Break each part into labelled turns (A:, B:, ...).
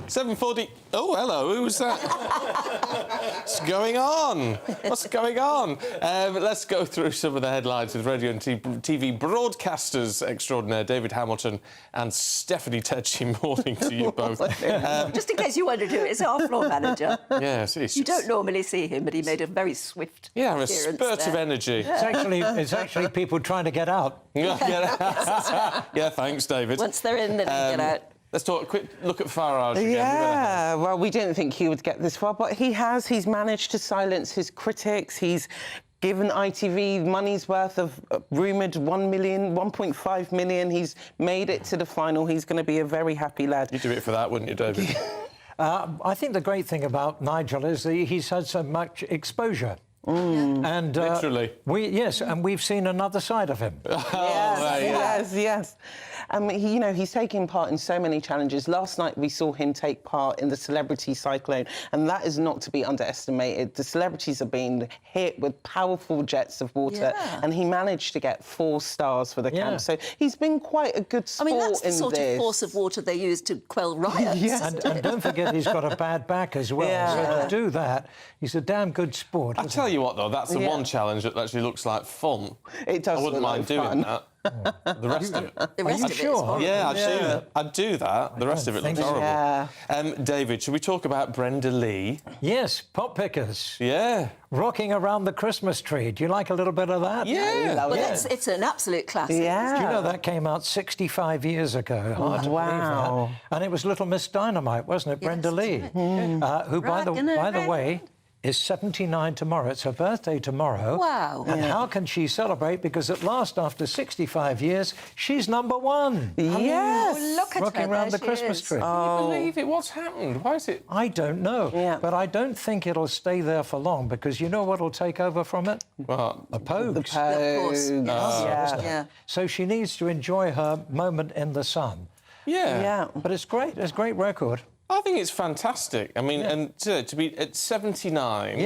A: 7:40. Oh, hello. Who's that? What's going on? What's going on? Let's go through some of the headlines with radio and TV broadcasters extraordinaire David Hamilton and Stephanie Tedeschi. Morning to you both.
B: Just in case you wondered who it is, our floor manager.
A: Yes,
B: you don't normally see him, but he made a very swift
A: a spurt of energy.
C: It's actually people trying to get out.
A: Yeah, thanks, David.
B: Once they're in, then they get out.
A: Let's talk a quick look at Farage again.
D: Yeah, well, we didn't think he would get this far, but he has. He's managed to silence his critics. He's given ITV money's worth of rumoured 1.5 million. He's made it to the final. He's going to be a very happy lad.
A: You'd do it for that, wouldn't you, David?
C: I think the great thing about Nigel is that he's had so much exposure. And
A: literally,
C: and we've seen another side of him.
D: Yes. He's taking part in so many challenges. Last night we saw him take part in the celebrity cyclone, and that is not to be underestimated. The celebrities are being hit with powerful jets of water, and he managed to get 4 stars for the camp. So he's been quite a good sport in this.
B: I mean, that's the sort of force of water they use to quell riots.
C: And don't forget, he's got a bad back as well. So to do that, he's a damn good sport.
A: I tell you what, though, that's the one challenge that actually looks like fun.
D: It does.
A: I wouldn't mind doing that. The rest of it.
B: The rest of it is horrible.
A: Yeah, I'd do that. The rest of it looks horrible. David, should we talk about Brenda Lee?
C: Yes, Pop Pickers.
A: Yeah.
C: Rocking around the Christmas tree. Do you like a little bit of that?
A: Yeah.
B: It's an absolute classic.
D: Yeah.
C: Do you know that came out 65 years ago? Hard to believe that. And it was Little Miss Dynamite, wasn't it? Brenda Lee, who, by the way, is 79 tomorrow. It's her birthday tomorrow.
B: Wow.
C: And how can she celebrate? Because at last, after 65 years, she's #1.
D: Yes.
B: Oh, look at
C: Rocking
B: her.
C: around the Christmas tree.
A: Can you believe it? What's happened? Why is it?
C: I don't know.
D: Yeah.
C: But I don't think it'll stay there for long, because you know what'll take over from it?
A: What?
C: The Pogues.
D: The Pogues.
B: Of course.
C: So she needs to enjoy her moment in the sun.
A: Yeah.
C: But it's great. It's a great record.
A: I think it's fantastic. I mean, and to be at 79,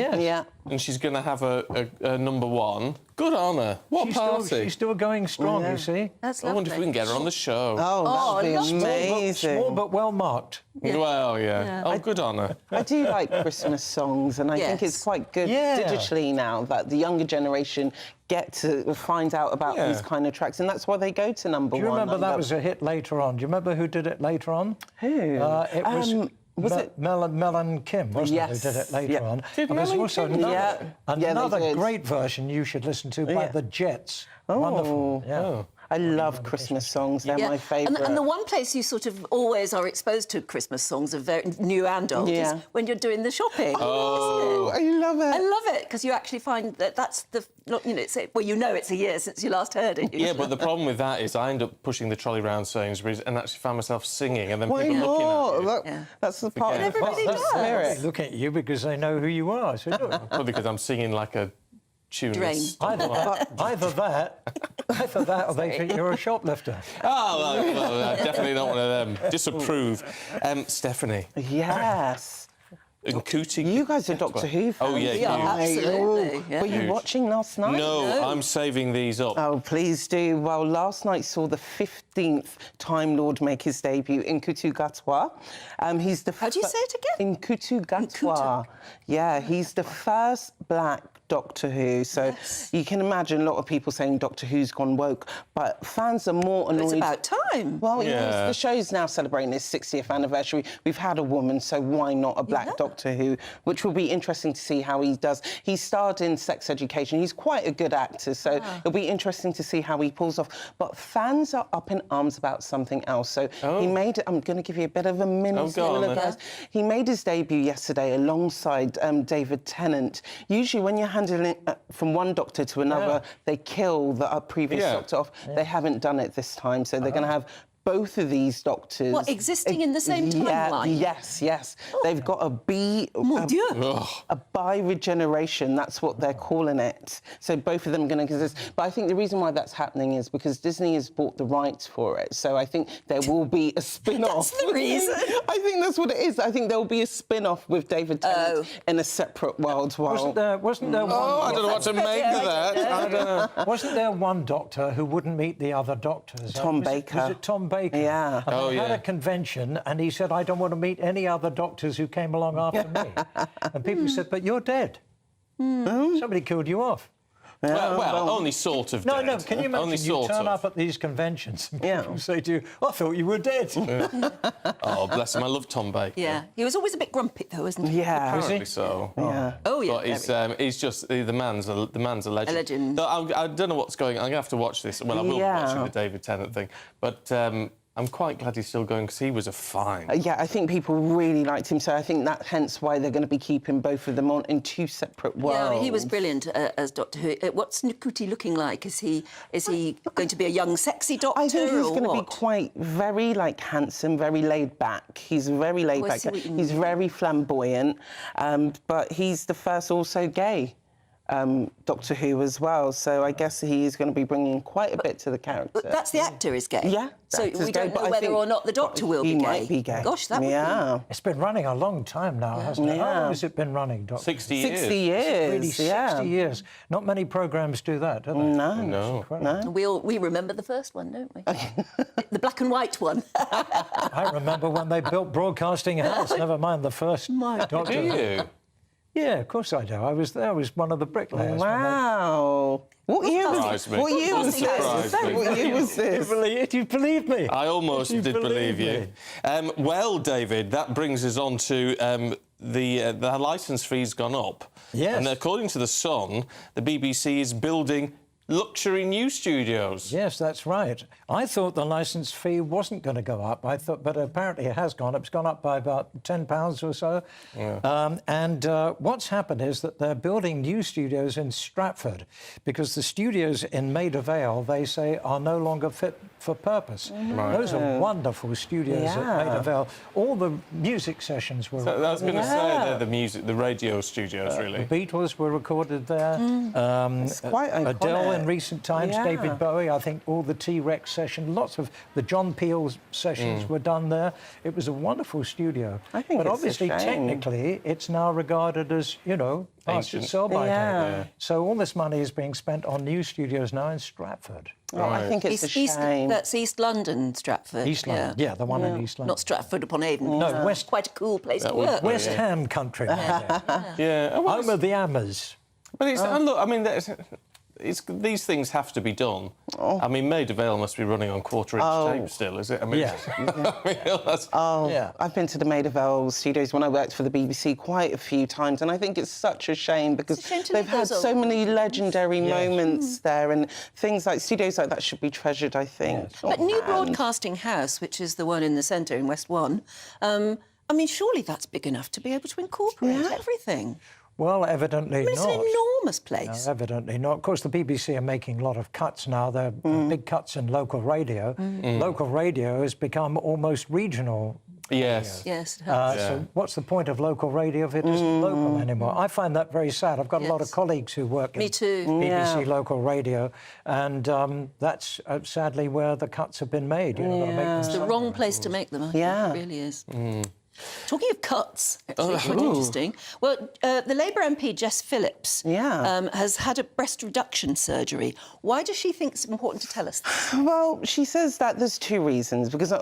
A: and she's going to have a #1. Good on her. What a party!
C: She's still going strong. You see.
B: That's
A: I
B: lovely.
A: wonder if we can get her on the show.
D: Oh, that'd be amazing.
C: Small but well marked.
A: Well, Oh, good on her.
D: I do like Christmas songs, and I think it's quite good digitally now that the younger generation get to find out about these kind of tracks, and that's why they go to #1.
C: Do you remember that was a hit later on? Do you remember who did it later on?
D: Who?
C: Was it Mel and Kim, wasn't it, who did it later on?
A: Did
C: and there's also another great version you should listen to by the Jets. Wonderful. Yeah.
D: I love Christmas songs. They're my favourite.
B: And the one place you sort of always are exposed to Christmas songs, of very new and old, is when you're doing the shopping.
D: Oh, I love it.
B: I love it, because you actually find that that's the... it's a year since you last heard it.
A: Yeah, but the problem with that is I end up pushing the trolley round Sainsbury's and actually find myself singing, and then
D: Why
A: people looking at you.
D: That's the part of
B: everybody
D: the
B: does.
D: spirit.
C: They look at you because they know who you are. So
A: Probably because I'm singing like a tuneless.
C: Either that or they think you're a shoplifter.
A: Oh, well, definitely not one of them. Disapprove. Stephanie.
D: Yes. You guys are Doctor Who fans.
A: Oh, yeah,
B: Yeah, absolutely.
D: Were you watching last night?
A: No, I'm saving these up.
D: Oh, please do. Well, last night saw the 15th Time Lord make his debut in Kutu Gatwa. He's the...
B: How do you say it again?
D: In Kutu Gatwa. Yeah, he's the first black Doctor Who, so you can imagine a lot of people saying Doctor Who's gone woke, but fans are more annoyed.
B: It's about time.
D: Well, the show's now celebrating its 60th anniversary. We've had a woman, so why not a black Doctor Who, which will be interesting to see how he does. He starred in Sex Education. He's quite a good actor, so it'll be interesting to see how he pulls off. But fans are up in arms about something else. So he made... I'm going to give you a bit of a mini spoiler, guys. He made his debut yesterday alongside David Tennant. Usually when you're handling from one doctor to another, they kill the previous doctor off. They haven't done it this time, so they're going to have both of these doctors...
B: What, existing in the same timeline?
D: Yes. They've got a bi-regeneration, that's what they're calling it. So both of them are going to exist. But I think the reason why that's happening is because Disney has bought the rights for it. So I think there will be a spin-off.
B: That's the reason.
D: I think that's what it is. I think there will be a spin-off with David Tennant in a separate world.
C: Wasn't there one...
A: Oh, I don't know what to make of that. I don't know.
C: Wasn't there one doctor who wouldn't meet the other doctors?
D: Tom Baker.
C: Was it Tom Baker.
D: Yeah.
C: And they had a convention, and he said, I don't want to meet any other doctors who came along after me. And people said, but you're dead. Somebody killed you off.
A: Well, only sort of dead.
C: No, can you imagine you turn up at these conventions and people say to you, I thought you were dead.
A: Oh, bless him. I love Tom Baker.
B: Yeah. He was always a bit grumpy, though, isn't he?
D: Yeah.
A: Apparently so.
D: Yeah.
B: Oh, yeah.
A: But he's just... The man's a legend.
B: A legend.
A: No, I don't know what's going on. I'm going to have to watch this. Well, I will be watching the David Tennant thing. But... I'm quite glad he's still going because he was a fine.
D: Yeah, I think people really liked him, so I think that hence why they're going to be keeping both of them on in two separate worlds.
B: Yeah, I mean, he was brilliant as Doctor Who. What's Nkuti looking like? Is he going to be a young, sexy Doctor?
D: I think he's
B: or
D: going to
B: what?
D: be quite very handsome, very laid back. He's very laid back. He's very flamboyant, but he's the first also gay. Doctor Who as well, so I guess he is going to be bringing quite a bit to the character.
B: But that's the actor is gay.
D: Yeah,
B: so we don't know
D: but I
B: whether
D: think
B: or not the Doctor will be gay.
D: He might be gay.
B: Gosh, that would be...
C: It's been running a long time now, hasn't it? How long has it been running, Doctor?
A: 60 years.
D: 60 years,
C: Really, 60 years. Not many programmes do that, do they?
A: No.
B: We remember the first one, don't we? The black and white one.
C: I remember when they built Broadcasting House, never mind the first Doctor.
A: Do you?
C: Yeah, of course I do. I was there. I was one of the bricklayers.
D: Wow. What year was this? What year was this?
C: Do you believe me?
A: I almost did believe you. Well, David, that brings us on to the licence fee's gone up.
C: Yes.
A: And according to The Sun, the BBC is building luxury news studios.
C: Yes, that's right. I thought the licence fee wasn't going to go up. But apparently it has gone up. It's gone up by about £10 or so. Yeah. What's happened is that they're building new studios in Stratford because the studios in Maida Vale, they say, are no longer fit for purpose. Right. Those are wonderful studios at Maida Vale. All the music sessions were...
A: So I was going to say they're the radio studios, really.
C: The Beatles were recorded there.
D: It's quite iconic.
C: Adele in recent times, David Bowie, I think all the T-Rex sessions, lots of the John Peel sessions were done there. It was a wonderful studio.
D: I think
C: but
D: it's
C: obviously,
D: a shame.
C: technically, it's now regarded as, you know, past its sell-by date. So all this money is being spent on new studios now in Stratford.
D: I think it's a shame.
B: That's East London, Stratford.
C: East London, yeah, the one in East London.
B: Not Stratford-upon-Avon.
C: No,
B: West. Quite a cool place to work.
C: West Ham country. Home of the Hammers.
A: But it's, and look, I mean, these things have to be done. I mean, Maida Vale must be running on quarter-inch tape still, is it? I mean,
D: I've been to the Maida Vale studios when I worked for the BBC quite a few times, and I think it's such a shame because they've had so many legendary moments there, and things like studios like that should be treasured, I think.
B: But New Broadcasting House, which is the one in the centre in West 1, I mean, surely that's big enough to be able to incorporate everything.
C: Well, evidently not.
B: It's an enormous place.
C: No, evidently not. Of course, the BBC are making a lot of cuts now. They're big cuts in local radio. Local radio has become almost regional.
A: Yes.
B: Yes, it has.
C: So what's the point of local radio if it isn't local anymore? I find that very sad. I've got a lot of colleagues who work in BBC local radio, and that's sadly where the cuts have been made. You know,
B: it's the wrong place to make them. I think it really is. Talking of cuts, actually, quite interesting. Well, the Labour MP Jess Phillips has had a breast reduction surgery. Why does she think it's important to tell us this?
D: Well, she says that there's two reasons, because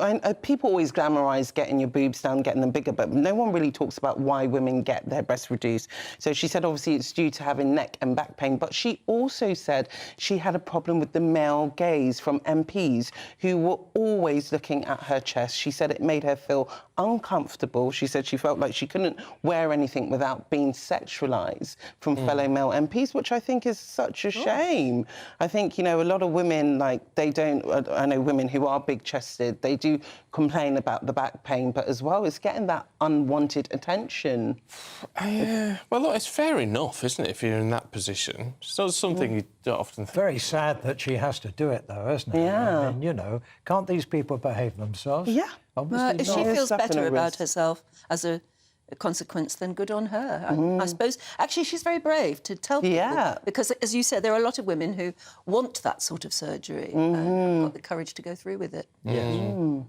D: people always glamorise getting your boobs down, getting them bigger, but no one really talks about why women get their breasts reduced. So she said, obviously, it's due to having neck and back pain, but she also said she had a problem with the male gaze from MPs who were always looking at her chest. She said it made her feel uncomfortable. She said she felt like she couldn't wear anything without being sexualised from fellow male MPs, which I think is such a shame. I think, you know, a lot of women, like, they don't... I know women who are big-chested, they do complain about the back pain, but as well, it's getting that unwanted attention.
A: Well, look, it's fair enough, isn't it, if you're in that position? So it's something you don't often think.
C: Very sad that she has to do it, though, isn't it?
D: Yeah.
C: I mean, you know, can't these people behave themselves?
D: Yeah.
B: If she feels better about herself as a consequence, then good on her. I suppose. Actually, she's very brave to tell people. Because, as you said, there are a lot of women who want that sort of surgery and have got the courage to go through with it.
C: Yes.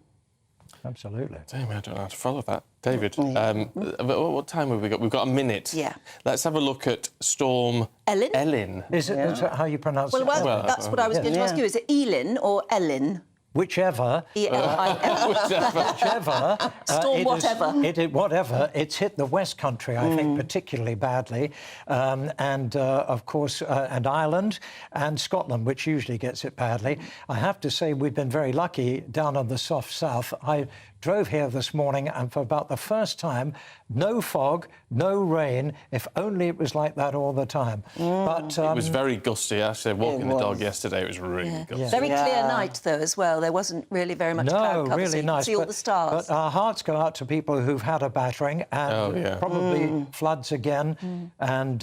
C: Absolutely.
A: Damn, I don't know how to follow that. David, what time have we got? We've got a minute.
B: Yeah.
A: Let's have a look at Storm Ellen.
C: Is it how you pronounce it?
B: Well, that's what I was going to ask you. Is it Elin or Ellen?
C: whichever. Whichever.
B: Storm whatever.
C: It's hit the West Country, I think, particularly badly. Of course, and Ireland and Scotland, which usually gets it badly. I have to say we've been very lucky down on the soft south. I drove here this morning and for about the first time, no fog, no rain, if only it was like that all the time. But
A: it was very gusty, actually. Walking the dog yesterday, it was really gusty.
B: Very clear night, though, as well. There wasn't really very much cloud cover,
C: really
B: so you
C: nice.
B: could see all the stars.
C: But our hearts go out to people who've had a battering and probably floods again. And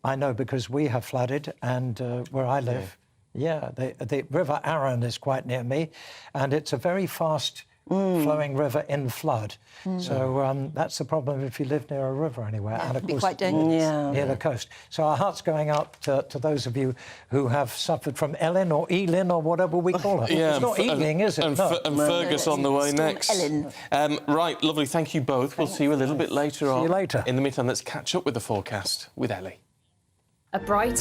C: I know because we have flooded and where I live, the River Arun is quite near me, and it's a very fast flowing river in flood. So that's the problem if you live near a river anywhere. And of
B: be
C: course,
B: quite dangerous.
C: Near the coast. So our heart's going out to those of you who have suffered from Ellen or Elin or whatever we call it. It's not Ealing, is it?
A: And Fergus on the way next.
B: Ellen.
A: Right, lovely. Thank you both. We'll see you a little bit later on.
C: See you later.
A: In the meantime, let's catch up with the forecast with Ellie.
E: A bright